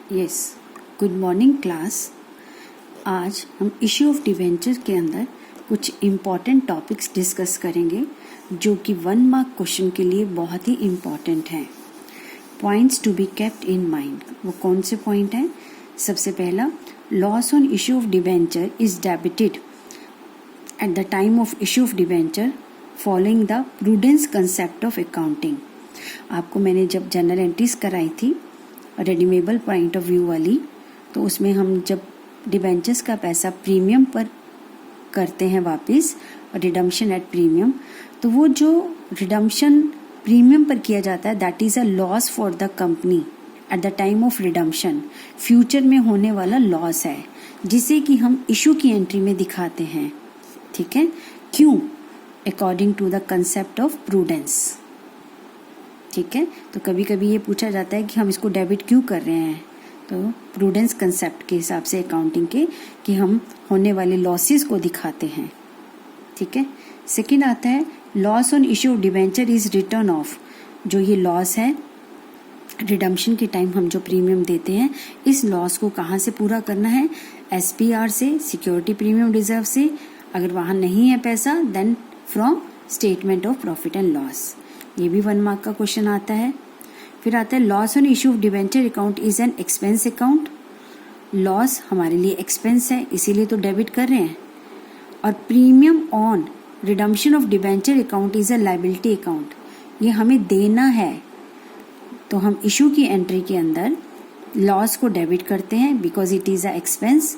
Yes, good morning class. आज हम issue of debenture के अंदर कुछ इम्पॉर्टेंट टॉपिक्स डिस्कस करेंगे जो कि 1 मार्क क्वेश्चन के लिए बहुत ही इम्पॉर्टेंट हैं। Points to be kept in mind, वो कौन से पॉइंट हैं? सबसे पहला, loss on issue of debenture is debited at the time of issue of debenture following the prudence concept of accounting. आपको मैंने जब जर्नल एंट्रीज कराई थी रेडीमेबल पॉइंट ऑफ व्यू वाली, तो उसमें हम जब डिबेंचर्स का पैसा प्रीमियम पर करते हैं वापस, रिडम्पशन एट प्रीमियम, तो वो जो रिडम्पशन प्रीमियम पर किया जाता है that is a loss for the company at the time of redemption. Future में होने वाला लॉस है जिसे कि हम इशू की एंट्री में दिखाते हैं। ठीक है, क्यों? According to the concept of prudence. ठीक है, तो कभी कभी ये पूछा जाता है कि हम इसको डेबिट क्यों कर रहे हैं, तो प्रूडेंस कंसेप्ट के हिसाब से अकाउंटिंग के कि हम होने वाले लॉसेस को दिखाते हैं। ठीक है, सेकंड आता है loss on issue of debenture is written of. जो ये लॉस है रिडम्पशन के टाइम हम जो प्रीमियम देते हैं, इस लॉस को कहाँ से पूरा करना है? SPR से, सिक्योरिटी प्रीमियम रिजर्व से। अगर वहाँ नहीं है पैसा then from statement of profit and loss. ये भी 1 मार्क का क्वेश्चन आता है। फिर आता है loss on issue of debenture account is an expense account. Loss हमारे लिए एक्सपेंस है, इसीलिए तो डेबिट कर रहे हैं। और premium on redemption of debenture account is a liability account, ये हमें देना है, तो हम इशू की एंट्री के अंदर लॉस को डेबिट करते हैं because it is a expense.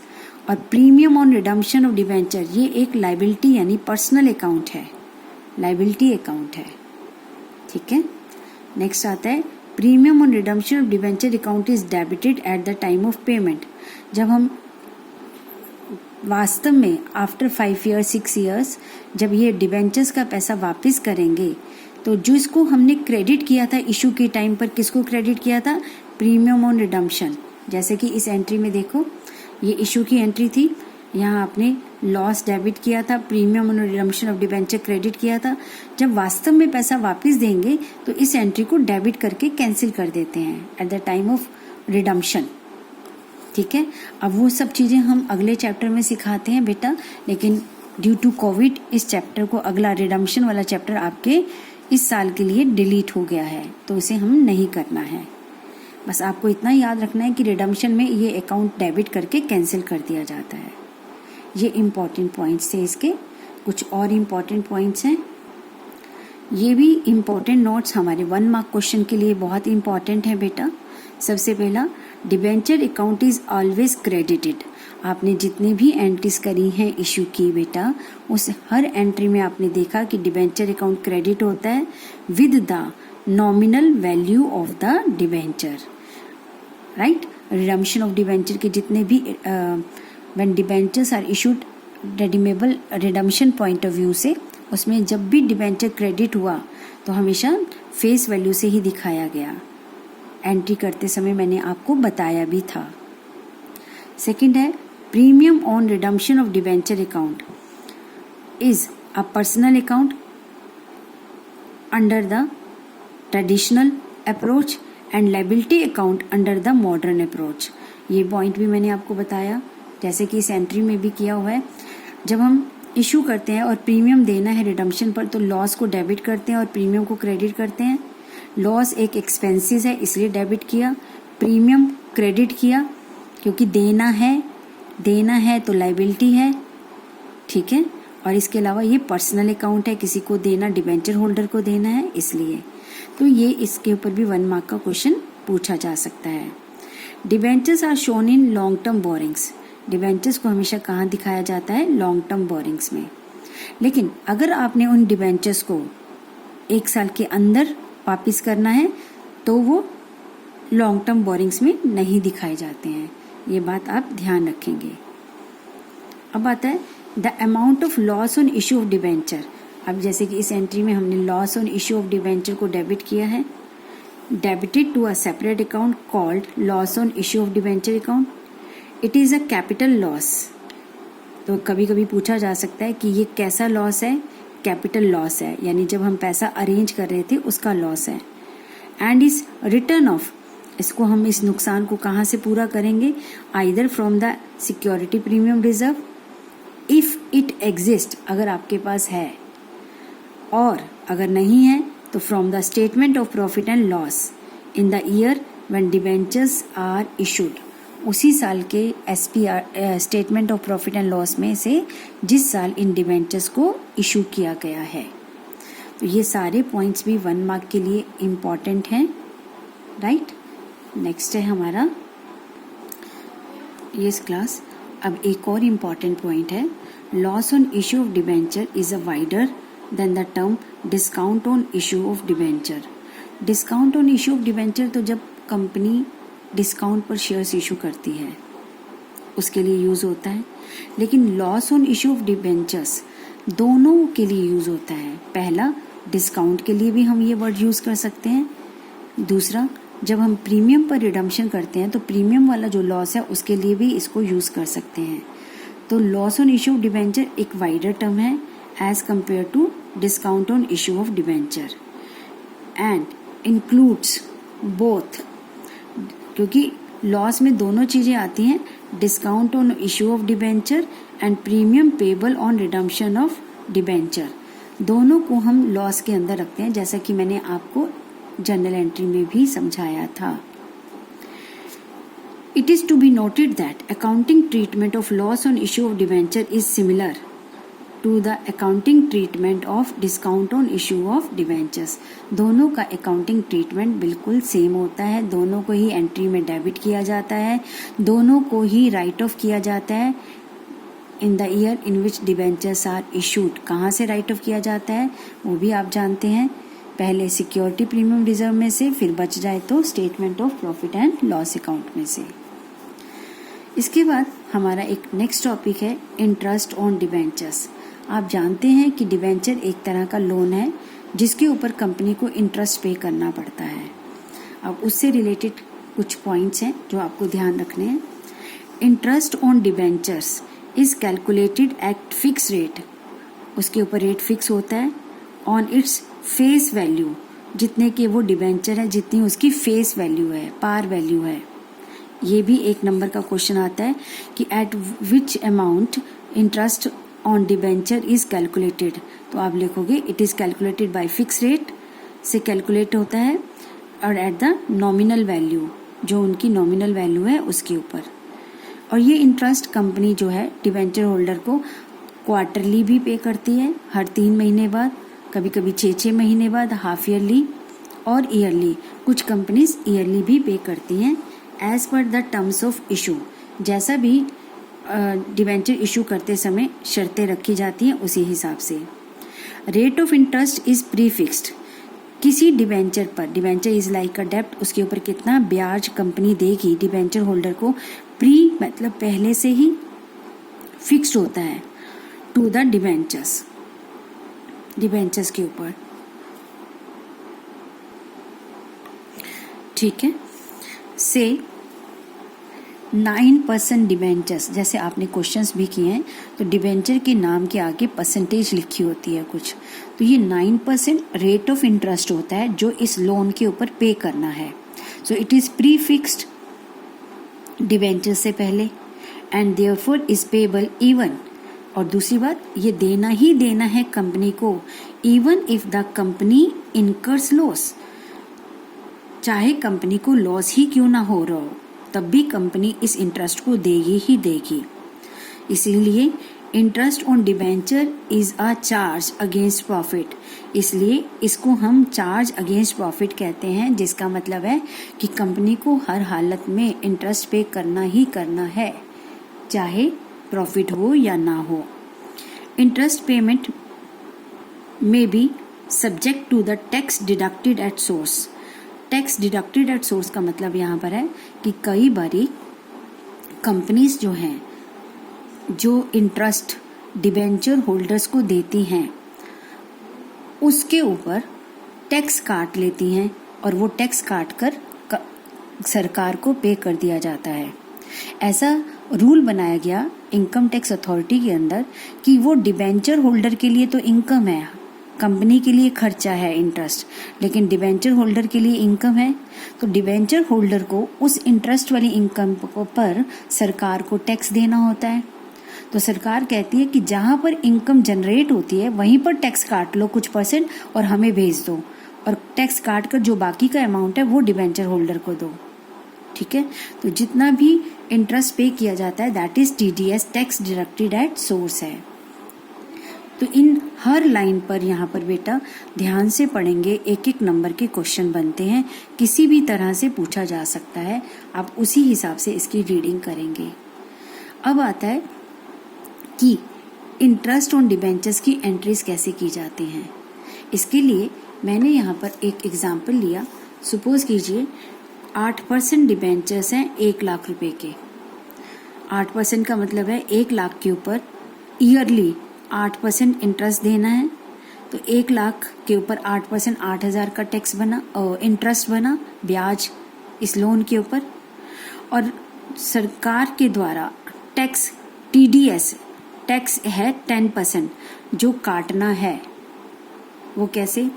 और premium on redemption of debenture ये एक लायबिलिटी यानी पर्सनल अकाउंट है, लायबिलिटी अकाउंट है। ठीक है, नेक्स्ट आता है premium on redemption of debenture account is debited at the time of payment. जब हम वास्तव में आफ्टर 5 ईयर्स 6 ईयर्स जब ये डिवेंचर्स का पैसा वापस करेंगे, तो जो इसको हमने क्रेडिट किया था इशू के टाइम पर, किसको क्रेडिट किया था? Premium on redemption. जैसे कि इस एंट्री में देखो, ये इशू की एंट्री थी, यहाँ आपने लॉस डेबिट किया था, premium on redemption of debenture credit किया था। जब वास्तव में पैसा वापस देंगे तो इस एंट्री को डेबिट करके कैंसिल कर देते हैं eight the time of redemption. ठीक है, अब वो सब चीज़ें हम अगले चैप्टर में सिखाते हैं बेटा, लेकिन ड्यू टू कोविड इस चैप्टर को, अगला रिडम्पशन वाला चैप्टर आपके इस साल के लिए डिलीट हो गया है, तो इसे हम नहीं करना है। बस आपको इतना याद रखना है कि रिडम्पशन में ये अकाउंट डेबिट करके कैंसिल कर दिया जाता है। ये इम्पॉर्टेंट पॉइंट्स थे इसके। कुछ और इम्पॉर्टेंट पॉइंट्स हैं, ये भी इम्पॉर्टेंट नोट्स हमारे 1 मार्क क्वेश्चन के लिए बहुत इम्पॉर्टेंट है बेटा। सबसे पहला, debenture account is always credited. आपने जितनी भी एंट्रीज करी हैं इशू की बेटा, उस हर एंट्री में आपने देखा कि डिबेंचर अकाउंट क्रेडिट होता है with the nominal value of the debenture, right. Redemption of debenture के जितने भी when debentures are issued redeemable redemption point of view से, उसमें जब भी डिबेंचर क्रेडिट हुआ तो हमेशा फेस वैल्यू से ही दिखाया गया। एंट्री करते समय मैंने आपको बताया भी था। सेकंड है premium on redemption of debenture account is a personal account under the traditional approach and liability account under the modern approach. ये पॉइंट भी मैंने आपको बताया, जैसे कि इस एंट्री में भी किया हुआ है। जब हम इशू करते हैं और प्रीमियम देना है रिडम्पशन पर, तो लॉस को डेबिट करते हैं और प्रीमियम को क्रेडिट करते हैं। लॉस एक एक्सपेंसेस है इसलिए डेबिट किया, प्रीमियम क्रेडिट किया क्योंकि देना है तो लायबिलिटी है। ठीक है, और इसके अलावा ये पर्सनल अकाउंट है, किसी को देना, डिबेंचर होल्डर को देना है, इसलिए तो ये इसके ऊपर भी 1 मार्क का क्वेश्चन पूछा जा सकता है। Debentures are shown in long term borrowings. Debentures को हमेशा कहाँ दिखाया जाता है? लॉन्ग टर्म बोरिंग्स में। लेकिन अगर आपने उन डिबेंचर्स को 1 साल के अंदर वापस करना है तो वो लॉन्ग टर्म बोरिंग्स में नहीं दिखाए जाते हैं, ये बात आप ध्यान रखेंगे। अब आता है the amount of loss on issue of debenture. अब जैसे कि इस एंट्री में हमने loss on issue of debenture को डेबिट किया है, debited to a separate account called loss on issue of debenture account. It is a capital loss. तो कभी कभी पूछा जा सकता है कि ये कैसा लॉस है? कैपिटल लॉस है, यानी जब हम पैसा अरेंज कर रहे थे उसका लॉस है। एंड इज रिटर्न ऑफ इसको हम इस नुकसान को कहाँ से पूरा करेंगे? Either from the security premium reserve if it exist, अगर आपके पास है, और अगर नहीं है तो from the statement of profit and loss in the year when debentures are issued, उसी साल के SPR statement of profit and loss में से जिस साल इन डिबेंचर्स को इशू किया गया है। तो ये सारे पॉइंट्स भी 1 मार्क के लिए इम्पॉर्टेंट हैं, राइट। नेक्स्ट है हमारा यस क्लास। अब एक और इम्पॉर्टेंट पॉइंट है, loss on issue of debenture is a wider than the term discount on issue of debenture. Discount on issue of debenture तो जब कंपनी डिस्काउंट पर शेयर्स इशू करती है उसके लिए यूज़ होता है, लेकिन loss on issue of debentures दोनों के लिए यूज़ होता है। पहला, डिस्काउंट के लिए भी हम ये वर्ड यूज़ कर सकते हैं। दूसरा, जब हम प्रीमियम पर रिडम्पशन करते हैं तो प्रीमियम वाला जो लॉस है उसके लिए भी इसको यूज़ कर सकते हैं। तो loss on issue of debenture एक वाइडर टर्म है as compare to discount on issue of debenture and includes both, क्योंकि लॉस में दोनों चीज़ें आती हैं, discount on issue of debenture and premium payable on redemption of debenture, दोनों को हम लॉस के अंदर रखते हैं, जैसा कि मैंने आपको जर्नल एंट्री में भी समझाया था। It is to be noted that accounting treatment of loss on issue of debenture is similar to the accounting treatment of discount on issue of debentures। दोनों का accounting treatment बिल्कुल सेम होता है, दोनों को ही एंट्री में डेबिट किया जाता है, दोनों को ही राइट ऑफ किया जाता है in the year in which debentures are issued. कहाँ से राइट ऑफ किया जाता है वो भी आप जानते हैं, पहले सिक्योरिटी प्रीमियम रिजर्व में से, फिर बच जाए तो statement of profit and loss account में से। इसके बाद हमारा एक नेक्स्ट टॉपिक है इंटरेस्ट ऑन डिबेंचर्स। आप जानते हैं कि डिबेंचर एक तरह का लोन है जिसके ऊपर कंपनी को इंटरेस्ट पे करना पड़ता है। अब उससे रिलेटेड कुछ पॉइंट्स हैं जो आपको ध्यान रखने हैं। Interest on debentures is calculated at fix rate, उसके ऊपर रेट फिक्स होता है, ऑन इट्स फेस वैल्यू, जितने के वो डिबेंचर है जितनी उसकी फेस वैल्यू है, पार वैल्यू है। ये भी एक नंबर का क्वेश्चन आता है कि eight which amount interest on debenture is calculated, तो आप लिखोगे it is calculated by fix rate से कैलकुलेट होता है और एट द नॉमिनल वैल्यू, जो उनकी नॉमिनल वैल्यू है उसके ऊपर। और ये इंटरेस्ट कंपनी जो है डिबेंचर होल्डर को क्वार्टरली भी पे करती है, हर 3 महीने बाद, कभी कभी 6 महीने बाद, हाफ ईयरली और ईयरली। कुछ कंपनीज ईयरली भी पे करती हैं as per the terms of issue, जैसा भी डिबेंचर इशू करते समय शर्तें रखी जाती हैं उसी हिसाब से। Rate of interest is pre fixed, किसी डिबेंचर पर, डिबेंचर इज लाइक अ डेब्ट, उसके ऊपर कितना ब्याज कंपनी देगी डिबेंचर होल्डर को, प्री मतलब पहले से ही फिक्स्ड होता है टू द डिबेंचर्स, डिबेंचर्स के ऊपर, ठीक है। से 9% डिबेंचर्स, जैसे आपने क्वेश्चंस भी किए हैं तो डिबेंचर के नाम के आगे परसेंटेज लिखी होती है कुछ, तो ये 9% रेट ऑफ इंटरेस्ट होता है जो इस लोन के ऊपर पे करना है। So it is pre fixed debenture से पहले and therefore is payable even, और दूसरी बात ये देना ही देना है कंपनी को, even if the company incurs loss, चाहे कंपनी को लॉस ही क्यों ना हो रहा हो तब भी कंपनी इस इंटरेस्ट को देगी ही देगी। इसीलिए interest on debenture is a charge against profit, इसलिए इसको हम चार्ज अगेंस्ट प्रॉफिट कहते हैं, जिसका मतलब है कि कंपनी को हर हालत में इंटरेस्ट पे करना ही करना है, चाहे प्रॉफिट हो या ना हो। इंटरेस्ट पेमेंट में be subject to the tax deducted at source. Tax deducted at source का मतलब यहाँ पर है कि कई बारी कंपनीज जो हैं जो इंटरेस्ट डिबेंचर होल्डर्स को देती हैं उसके ऊपर टैक्स काट लेती हैं और वो टैक्स काट कर सरकार को पे कर दिया जाता है। ऐसा रूल बनाया गया इनकम टैक्स अथॉरिटी के अंदर कि वो डिबेंचर होल्डर के लिए तो इनकम है, कंपनी के लिए खर्चा है इंटरेस्ट, लेकिन डिबेंचर होल्डर के लिए इनकम है। तो डिबेंचर होल्डर को उस इंटरेस्ट वाली इनकम पर सरकार को टैक्स देना होता है। तो सरकार कहती है कि जहाँ पर इनकम जनरेट होती है वहीं पर टैक्स काट लो कुछ परसेंट और हमें भेज दो, और टैक्स काट कर जो बाकी का अमाउंट है वो डिबेंचर होल्डर को दो। ठीक है, तो जितना भी इंटरेस्ट पे किया जाता है that is TDS, tax deducted at source है। तो इन हर लाइन पर यहाँ पर बेटा ध्यान से पढ़ेंगे, एक एक नंबर के क्वेश्चन बनते हैं, किसी भी तरह से पूछा जा सकता है, आप उसी हिसाब से इसकी रीडिंग करेंगे। अब आता है कि इंटरेस्ट ऑन डिबेंचर्स की एंट्रीज कैसे की जाती हैं। इसके लिए मैंने यहाँ पर एक एग्जाम्पल लिया। सपोज कीजिए 8% डिबेंचर्स हैं 1 लाख रुपए के। 8% का मतलब है 1 लाख के ऊपर ईयरली 8% इंटरेस्ट देना है। तो 1 लाख के ऊपर 8% 8,000 का टैक्स बना, इंटरेस्ट बना, ब्याज इस लोन के ऊपर। और सरकार के द्वारा टैक्स TDS टैक्स है 10% जो काटना है। वो कैसे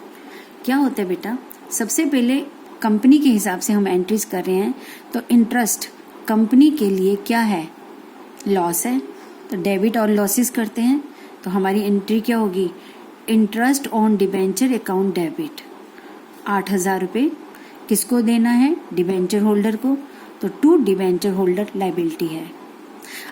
क्या होता है बेटा, सबसे पहले कंपनी के हिसाब से हम एंट्रीज कर रहे हैं। तो इंटरेस्ट कंपनी के लिए क्या है, लॉस है, तो डेबिट और लॉसेस करते हैं। तो हमारी एंट्री क्या होगी, interest on debenture account debit 8,000 रुपये किसको देना है, डिबेंचर होल्डर को। तो टू डिबेंचर होल्डर लायबिलिटी है।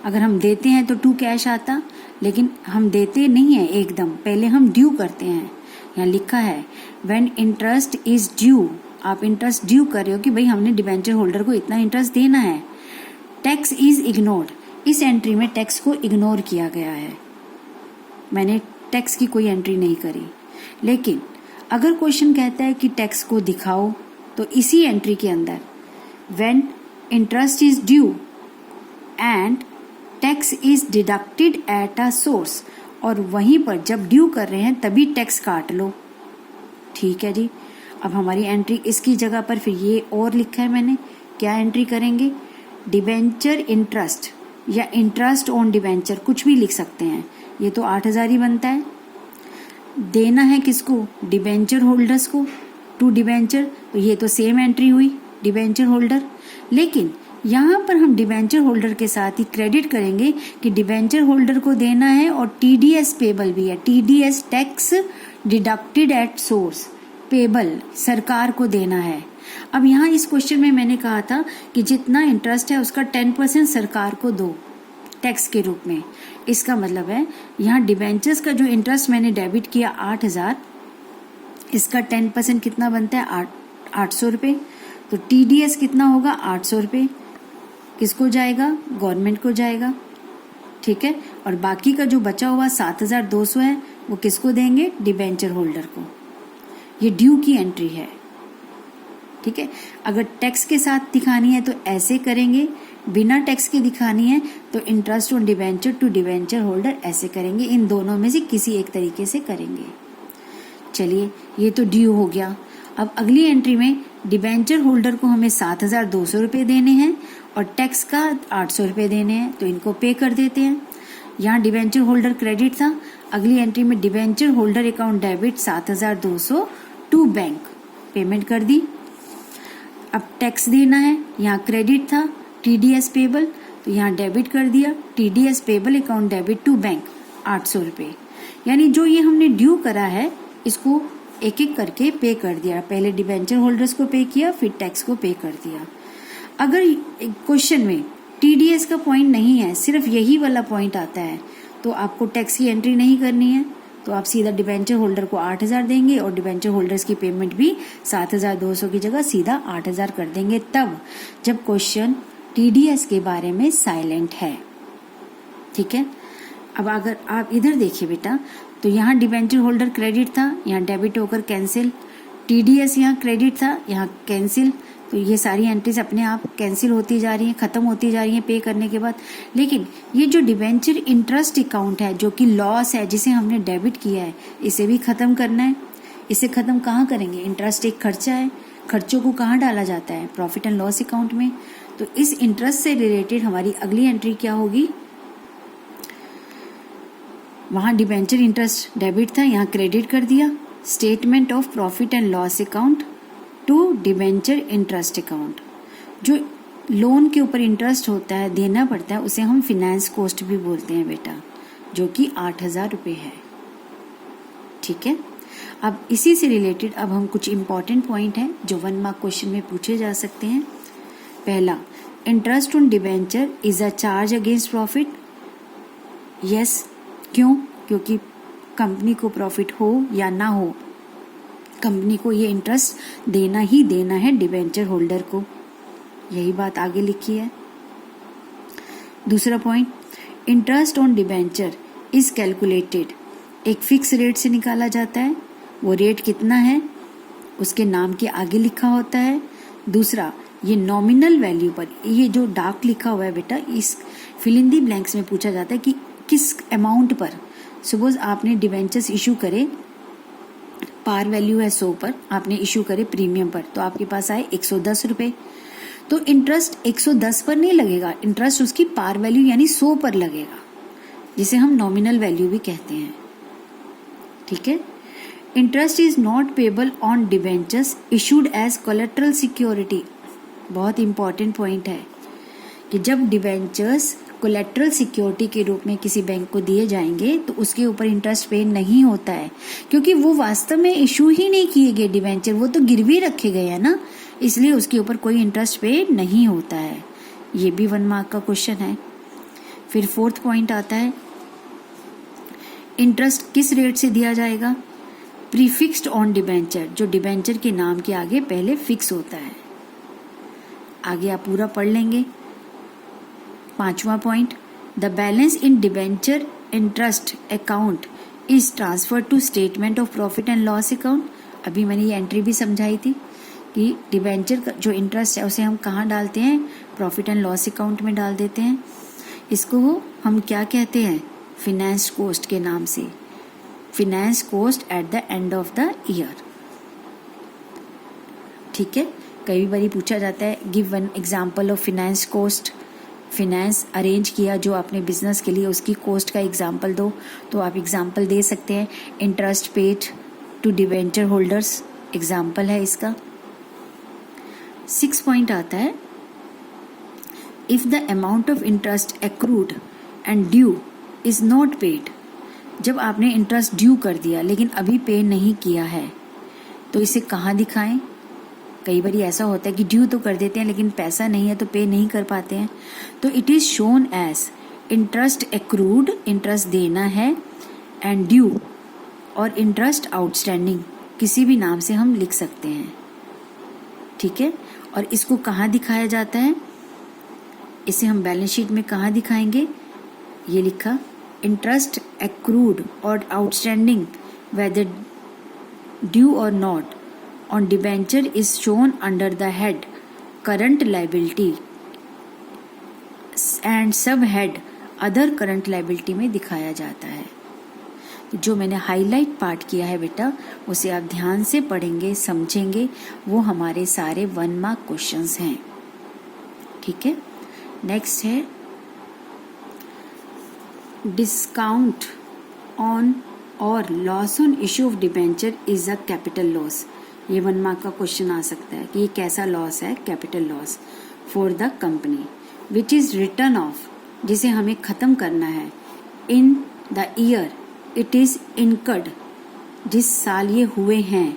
अगर हम देते हैं तो टू कैश आता, लेकिन हम देते नहीं है एकदम, पहले हम ड्यू करते हैं। यहाँ लिखा है व्हेन इंटरेस्ट इज ड्यू, आप इंटरेस्ट ड्यू कर रहे हो कि भाई हमने डिबेंचर होल्डर को इतना इंटरेस्ट देना है। टैक्स इज इग्नोर्ड, इस एंट्री में टैक्स को इग्नोर किया गया है, मैंने टैक्स की कोई एंट्री नहीं करी। लेकिन अगर क्वेश्चन कहता है कि टैक्स को दिखाओ, तो इसी एंट्री के अंदर when interest is due and tax is deducted at a source, और वहीं पर जब ड्यू कर रहे हैं तभी टैक्स काट लो। ठीक है जी, अब हमारी एंट्री इसकी जगह पर फिर ये और लिखा है मैंने, क्या एंट्री करेंगे, डिबेंचर इंटरेस्ट या इंटरेस्ट ऑन डिबेंचर कुछ भी लिख सकते हैं। ये तो 8,000 ही बनता है, देना है किसको, डिबेंचर होल्डर्स को, टू डिबेंचर। तो ये तो सेम एंट्री हुई डिबेंचर होल्डर। लेकिन यहाँ पर हम डिबेंचर होल्डर के साथ ही क्रेडिट करेंगे कि डिबेंचर होल्डर को देना है, और TDS पेबल भी है। TDS tax deducted at source, payable सरकार को देना है। अब यहाँ इस क्वेश्चन में मैंने कहा था कि जितना इंटरेस्ट है उसका 10% सरकार को दो टैक्स के रूप में। इसका मतलब है यहाँ डिबेंचर्स का जो इंटरेस्ट मैंने डेबिट किया 8,000, इसका 10% कितना बनता है, 800 रुपये। तो TDS कितना होगा, 800 रुपये किसको जाएगा, गवर्नमेंट को जाएगा। ठीक है, और बाकी का जो बचा हुआ 7,200 है वो किसको देंगे, डिबेंचर होल्डर को। ये ड्यू की एंट्री है। ठीक है, अगर टैक्स के साथ दिखानी है तो ऐसे करेंगे, बिना टैक्स के दिखानी है तो interest on debenture to debenture holder ऐसे करेंगे। इन दोनों में से किसी एक तरीके से करेंगे। चलिए, ये तो ड्यू हो गया। अब अगली एंट्री में डिबेंचर होल्डर को हमें 7,200 रुपये देने हैं और टैक्स का 800 रुपये देने हैं, तो इनको पे कर देते हैं। यहाँ डिबेंचर होल्डर क्रेडिट था, अगली एंट्री में debenture holder account debit 7,200 to bank, payment कर दी। अब टैक्स देना है, यहाँ क्रेडिट था TDS पेबल, तो यहाँ डेबिट कर दिया, TDS payable account debit to bank 800 रुपये। यानी जो ये हमने ड्यू करा है इसको एक एक करके पे कर दिया। पहले डिबेंचर होल्डर्स को पे किया, फिर टैक्स को पे कर दिया। अगर क्वेश्चन में TDS का पॉइंट नहीं है, सिर्फ यही वाला पॉइंट आता है, तो आपको टैक्स की एंट्री नहीं करनी है। तो आप सीधा डिबेंचर होल्डर को 8,000 देंगे और डिबेंचर होल्डर्स की पेमेंट भी 7,200 की जगह सीधा 8,000 कर देंगे, तब जब क्वेश्चन TDS के बारे में साइलेंट है। ठीक है, अब अगर आप इधर देखिए बेटा, तो यहाँ डिबेंचर होल्डर क्रेडिट था, यहाँ डेबिट होकर कैंसिल, TDS यहाँ क्रेडिट था, यहाँ कैंसिल। तो ये सारी एंट्रीज अपने आप कैंसिल होती जा रही हैं, खत्म होती जा रही हैं पे करने के बाद। लेकिन ये जो डिबेंचर इंटरेस्ट अकाउंट है जो कि लॉस है, जिसे हमने डेबिट किया है, इसे भी खत्म करना है। इसे खत्म कहाँ करेंगे, इंटरेस्ट एक खर्चा है, खर्चों को कहाँ डाला जाता है, प्रॉफिट एंड लॉस अकाउंट में। तो इस इंटरेस्ट से रिलेटेड हमारी अगली एंट्री क्या होगी, वहाँ डिबेंचर इंटरेस्ट डेबिट था, यहाँ क्रेडिट कर दिया। Statement of profit and loss account to debenture interest account. जो लोन के ऊपर इंटरेस्ट होता है, देना पड़ता है, उसे हम फिनेंस कॉस्ट भी बोलते हैं बेटा, जो कि 8,000 रुपये है। ठीक है, अब इसी से रिलेटेड अब हम कुछ इंपॉर्टेंट पॉइंट हैं जो 1 मार्क क्वेश्चन में पूछे जा सकते हैं। पहला, interest on debenture is a charge against profit. Yes, क्यों? क्योंकि कंपनी को प्रॉफिट हो या ना हो, कंपनी को ये इंटरेस्ट देना ही देना है डिबेंचर होल्डर को, यही बात आगे लिखी है। दूसरा point, interest on debenture is calculated, एक फिक्स रेट से निकाला जाता है। वो रेट कितना है उसके नाम के आगे लिखा होता है। दूसरा, ये नॉमिनल वैल्यू पर, ये जो डार्क लिखा हुआ है बेटा, इस फिल इन दी ब्लैंक्स में पूछा जाता है कि किस अमाउंट पर। सपोज आपने डिबेंचर्स इशू करे, पार वैल्यू है 100 पर, आपने इशू करे प्रीमियम पर, तो आपके पास आए 110 रुपये। तो इंटरेस्ट 110 पर नहीं लगेगा, इंटरेस्ट उसकी पार वैल्यू यानी 100 पर लगेगा, जिसे हम नॉमिनल वैल्यू भी कहते हैं। ठीक है, interest is not payable on debentures issued as collateral security. बहुत इंपॉर्टेंट पॉइंट है कि जब डिबेंचर्स कोलेटरल सिक्योरिटी के रूप में किसी बैंक को दिए जाएंगे तो उसके ऊपर इंटरेस्ट पे नहीं होता है, क्योंकि वो वास्तव में इशू ही नहीं किए गए डिबेंचर, वो तो गिरवी रखे गए हैं ना, इसलिए उसके ऊपर कोई इंटरेस्ट पे नहीं होता है। ये भी 1 मार्क का क्वेश्चन है। फिर 4th पॉइंट आता है, इंटरेस्ट किस रेट से दिया जाएगा? प्रीफिक्स्ड ऑन डिबेंचर, जो डिबेंचर के नाम के आगे पहले फिक्स होता है। आगे आप पूरा पढ़ लेंगे। 5वां point, the balance in debenture interest account is transfer to statement of profit and loss account. अभी मैंने ये एंट्री भी समझाई थी कि डिबेंचर का जो इंटरेस्ट है उसे हम कहाँ डालते हैं? प्रॉफिट एंड लॉस अकाउंट में डाल देते हैं। इसको हम क्या कहते हैं? फिनेंस कॉस्ट के नाम से, finance cost at the end of the year. ठीक है, कई बार पूछा जाता है give 1 example of finance cost. Finance arrange किया जो आपने बिजनेस के लिए, उसकी कॉस्ट का एग्जाम्पल दो, तो आप एग्जाम्पल दे सकते हैं interest paid to debenture holders, example है इसका। 6 पॉइंट आता है, if the amount of interest accrued and due is not paid. जब आपने इंटरेस्ट ड्यू कर दिया लेकिन अभी पे नहीं किया है तो इसे कहाँ दिखाएं? कई बार ऐसा होता है कि ड्यू तो कर देते हैं लेकिन पैसा नहीं है तो पे नहीं कर पाते हैं, तो it is shown as interest accrued, interest देना है, एंड ड्यू और इंटरेस्ट आउटस्टैंडिंग, किसी भी नाम से हम लिख सकते हैं। ठीक है, और इसको कहाँ दिखाया जाता है? इसे हम बैलेंस शीट में कहाँ दिखाएंगे? ये लिखा, इंटरेस्ट एक्रूड और आउटस्टैंडिंग वेदर ड्यू और not on debenture is shown under the head current liability and sub head other current liability में दिखाया जाता है। तो जो मैंने हाईलाइट पार्ट किया है बेटा, उसे आप ध्यान से पढ़ेंगे, समझेंगे, वो हमारे सारे 1 मार्क क्वेश्चंस हैं। ठीक है, नेक्स्ट है डिस्काउंट ऑन और loss on issue of debenture is a capital loss. ये 1 मार्क का क्वेश्चन आ सकता है कि ये कैसा लॉस है? Capital loss for the company which is written off, जिसे हमें खत्म करना है, in the year it is incurred, जिस साल ये हुए हैं,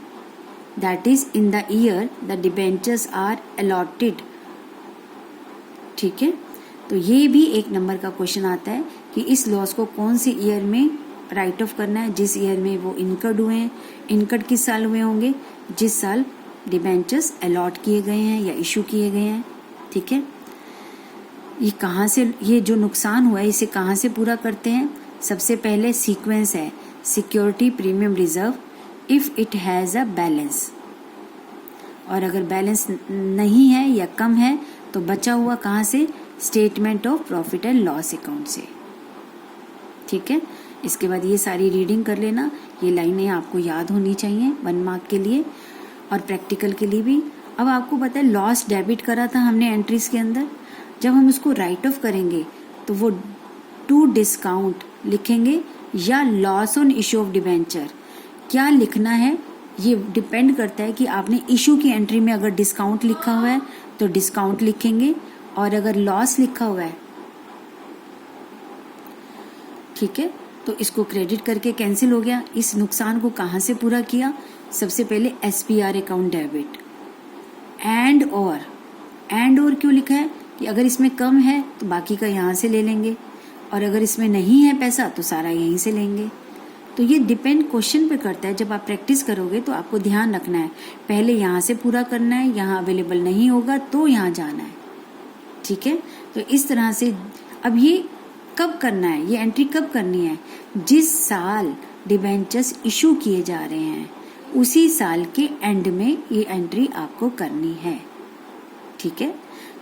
that is in the year the debentures are allotted. ठीक है, तो ये भी 1 नंबर का क्वेश्चन आता है कि इस लॉस को कौन से ईयर में राइट ऑफ करना है, जिस ईयर में वो इनकर्ड हुए हैं। इनकर्ड किस साल हुए होंगे? जिस साल डिबेंचर्स अलॉट किए गए हैं या इशू किए गए हैं। ठीक है, ये कहाँ से, ये जो नुकसान हुआ है इसे कहाँ से पूरा करते हैं? सबसे पहले सीक्वेंस है security premium reserve if it has a balance, और अगर बैलेंस नहीं है या कम है तो बचा हुआ कहाँ से? Statement of profit and loss account से। ठीक है, इसके बाद ये सारी रीडिंग कर लेना, ये लाइनें आपको याद होनी चाहिए 1 मार्क के लिए और प्रैक्टिकल के लिए भी। अब आपको पता है लॉस डेबिट करा था हमने एंट्रीज के अंदर, जब हम उसको राइट ऑफ करेंगे तो वो टू डिस्काउंट लिखेंगे या loss on issue of debenture. क्या लिखना है ये डिपेंड करता है कि आपने इशू की एंट्री में अगर डिस्काउंट लिखा हुआ है तो डिस्काउंट लिखेंगे, और अगर लॉस लिखा हुआ है, ठीक है, तो इसको क्रेडिट करके कैंसिल हो गया। इस नुकसान को कहाँ से पूरा किया? सबसे पहले SPR अकाउंट डेबिट। एंड और क्यों लिखा है कि अगर इसमें कम है तो बाकी का यहाँ से ले लेंगे, और अगर इसमें नहीं है पैसा तो सारा यहीं से लेंगे। तो ये डिपेंड क्वेश्चन पे करता है। जब आप प्रैक्टिस करोगे तो आपको ध्यान रखना है, पहले यहाँ से पूरा करना है, यहाँ अवेलेबल नहीं होगा तो यहाँ जाना है, ठीक है। तो इस तरह से अब ये कब करना है, ये एंट्री कब करनी है? जिस साल डिबेंचर्स इशू किए जा रहे हैं उसी साल के एंड में ये एंट्री आपको करनी है, ठीक है।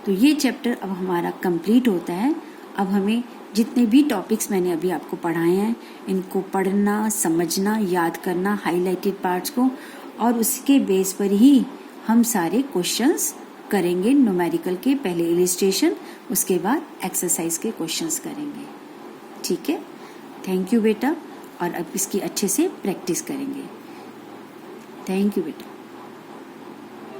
तो ये चैप्टर अब हमारा कंप्लीट होता है। अब हमें जितने भी टॉपिक्स मैंने अभी आपको पढ़ाए हैं इनको पढ़ना, समझना, याद करना, हाईलाइटेड पार्ट्स को, और उसके बेस पर ही हम सारे क्वेश्चंस करेंगे। न्यूमेरिकल के पहले इलिस्ट्रेशन, उसके बाद एक्सरसाइज के क्वेश्चंस करेंगे, ठीक है। थैंक यू बेटा, और अब इसकी अच्छे से प्रैक्टिस करेंगे। थैंक यू बेटा।